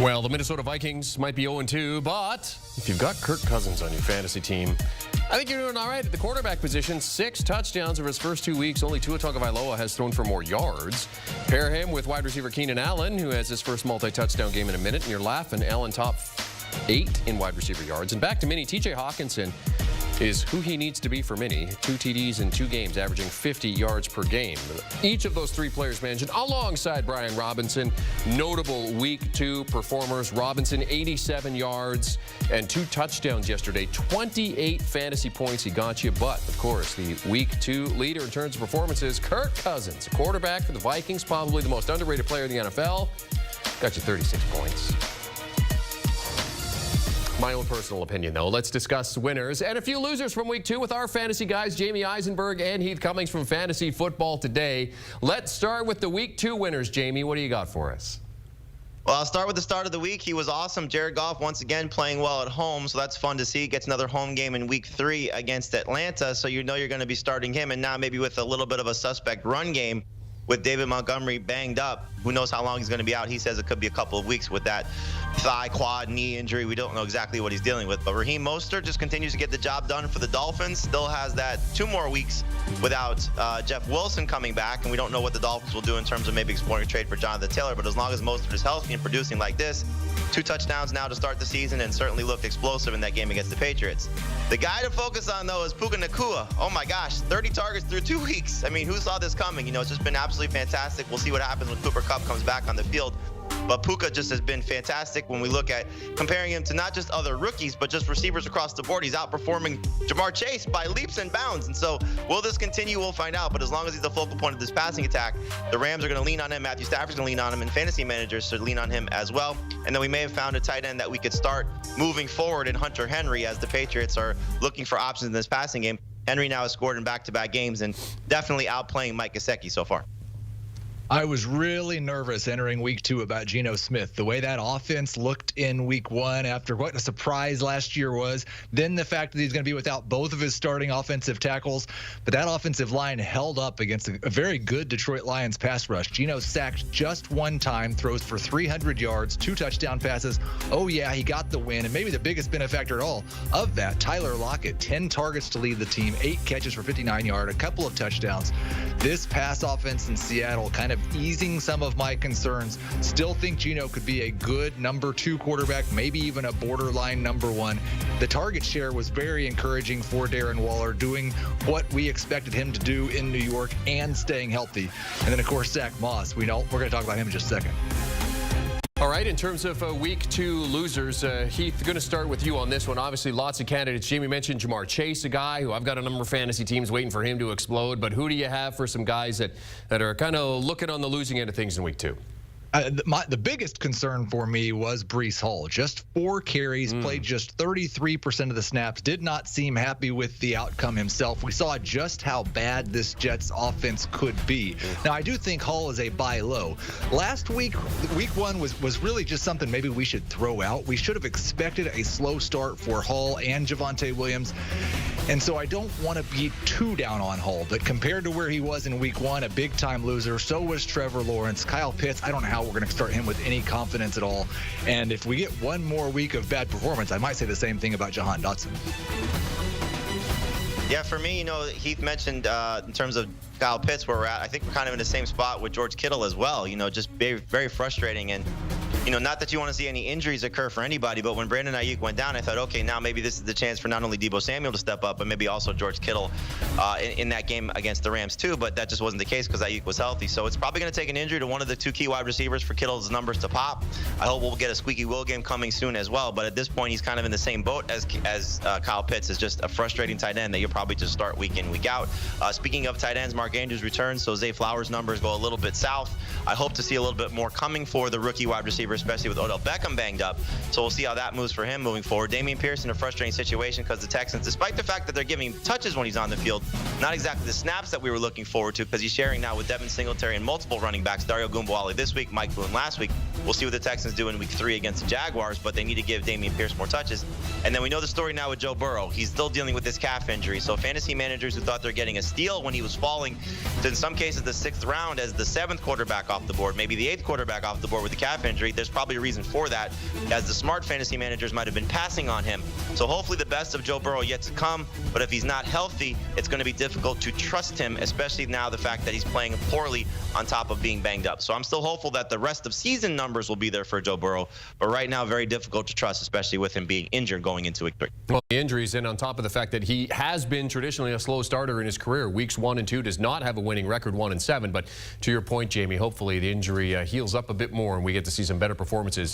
Well, the Minnesota Vikings might be 0-2, but if you've got Kirk Cousins on your fantasy team, I think you're doing all right at the quarterback position. 6 touchdowns over his first 2 weeks. Only Tua Tagovailoa has thrown for more yards. Pair him with wide receiver Keenan Allen, who has his first multi-touchdown game in a minute, and you're laughing. Allen top 8 in wide receiver yards. And back to Minnie, TJ Hawkinson is who he needs to be for Minnie. 2 TDs in 2 games, averaging 50 yards per game. Each of those 3 players mentioned alongside Brian Robinson. Notable week 2 performers. Robinson, 87 yards and 2 touchdowns yesterday. 28 fantasy points he got you. But, of course, the week 2 leader in terms of performances, Kirk Cousins, a quarterback for the Vikings, probably the most underrated player in the NFL. Got you 36 points. My own personal opinion, though. Let's discuss winners and a few losers from week 2 with our fantasy guys, Jamey Eisenberg and Heath Cummings from Fantasy Football Today. Let's start with the week 2 winners. Jamey, what do you got for us? Well, I'll start with the start of the week. He was awesome. Jared Goff, once again, playing well at home, so that's fun to see. Gets another home game in week 3 against Atlanta, so you know you're going to be starting him, and now maybe with a little bit of a suspect run game with David Montgomery banged up. Who knows how long he's going to be out. He says it could be a couple of weeks with that thigh, quad, knee injury. We don't know exactly what he's dealing with. But Raheem Mostert just continues to get the job done for the Dolphins. Still has that 2 more weeks without Jeff Wilson coming back. And we don't know what the Dolphins will do in terms of maybe exploring a trade for Jonathan Taylor. But as long as Mostert is healthy and producing like this, 2 touchdowns now to start the season and certainly looked explosive in that game against the Patriots. The guy to focus on, though, is Puka Nacua. Oh, my gosh, 30 targets through 2 weeks. I mean, who saw this coming? You know, it's just been absolutely fantastic. We'll see what happens when Cooper Kupp comes back on the field. But Puka just has been fantastic when we look at comparing him to not just other rookies, but just receivers across the board. He's outperforming Jamar Chase by leaps and bounds. And so will this continue? We'll find out. But as long as he's the focal point of this passing attack, the Rams are going to lean on him. Matthew Stafford's going to lean on him, and fantasy managers should lean on him as well. And then we may have found a tight end that we could start moving forward in Hunter Henry as the Patriots are looking for options in this passing game. Henry now has scored in back-to-back games and definitely outplaying Mike Gesicki so far. I was really nervous entering week 2 about Geno Smith. The way that offense looked in week 1 after what a surprise last year was. Then the fact that he's going to be without both of his starting offensive tackles. But that offensive line held up against a very good Detroit Lions pass rush. Geno sacked just 1 time, throws for 300 yards, 2 touchdown passes. Oh, yeah, he got the win. And maybe the biggest benefactor at all of that, Tyler Lockett, 10 targets to lead the team, 8 catches for 59 yards, a couple of touchdowns. This pass offense in Seattle kind of easing some of my concerns. Still think Geno could be a good number 2 quarterback, maybe even a borderline number 1. The target share was very encouraging for Darren Waller, doing what we expected him to do in New York and staying healthy. And then, of course, Zach Moss. We're going to talk about him in just a second. All right, in terms of week 2 losers, Heath, going to start with you on this one. Obviously, lots of candidates. Jamey mentioned Jamar Chase, a guy who I've got a number of fantasy teams waiting for him to explode. But who do you have for some guys that are kind of looking on the losing end of things in week 2? The biggest concern for me was Breece Hall. Just 4 carries, played just 33% of the snaps, did not seem happy with the outcome himself. We saw just how bad this Jets offense could be. Now, I do think Hall is a buy low. Last week, week 1 was really just something maybe we should throw out. We should have expected a slow start for Hall and Javonte Williams. And so I don't want to be too down on Hall, but compared to where he was in week 1, a big-time loser. So was Trevor Lawrence. Kyle Pitts, I don't know how we're going to start him with any confidence at all. And if we get 1 more week of bad performance, I might say the same thing about Jahan Dotson. Yeah, for me, you know, Heath mentioned in terms of Kyle Pitts, where we're at, I think we're kind of in the same spot with George Kittle as well. You know, just very, very frustrating. And, you know, not that you want to see any injuries occur for anybody, but when Brandon Ayuk went down, I thought, okay, now maybe this is the chance for not only Deebo Samuel to step up, but maybe also George Kittle in that game against the Rams too. But that just wasn't the case because Ayuk was healthy. So it's probably going to take an injury to one of the 2 key wide receivers for Kittle's numbers to pop. I hope we'll get a squeaky wheel game coming soon as well. But at this point, he's kind of in the same boat as Kyle Pitts. Is just a frustrating tight end that you'll probably just start week in, week out. Speaking of tight ends, Mark Andrews returns, so Zay Flowers' numbers go a little bit south. I hope to see a little bit more coming for the rookie wide receiver, especially with Odell Beckham banged up. So we'll see how that moves for him moving forward. Damian Pierce in a frustrating situation because the Texans, despite the fact that they're giving him touches when he's on the field, not exactly the snaps that we were looking forward to because he's sharing now with Devin Singletary and multiple running backs, Dario Gumboali this week, Mike Boone last week. We'll see what the Texans do in week 3 against the Jaguars, but they need to give Dameon Pierce more touches. And then we know the story now with Joe Burrow. He's still dealing with this calf injury. So fantasy managers who thought they're getting a steal when he was falling to, in some cases, the 6th round as the 7th quarterback off the board, maybe the 8th quarterback off the board with the calf injury, there's probably a reason for that, as the smart fantasy managers might have been passing on him. So hopefully the best of Joe Burrow yet to come, but if he's not healthy, it's going to be difficult to trust him, especially now the fact that he's playing poorly on top of being banged up. So I'm still hopeful that the rest of season numbers will be there for Joe Burrow, but right now very difficult to trust, especially with him being injured going into week 3. Well, the injuries, and on top of the fact that he has been traditionally a slow starter in his career. Weeks 1 and 2 does not have a winning record, 1 and 7. But to your point, Jamey, hopefully the injury heals up a bit more and we get to see some better performances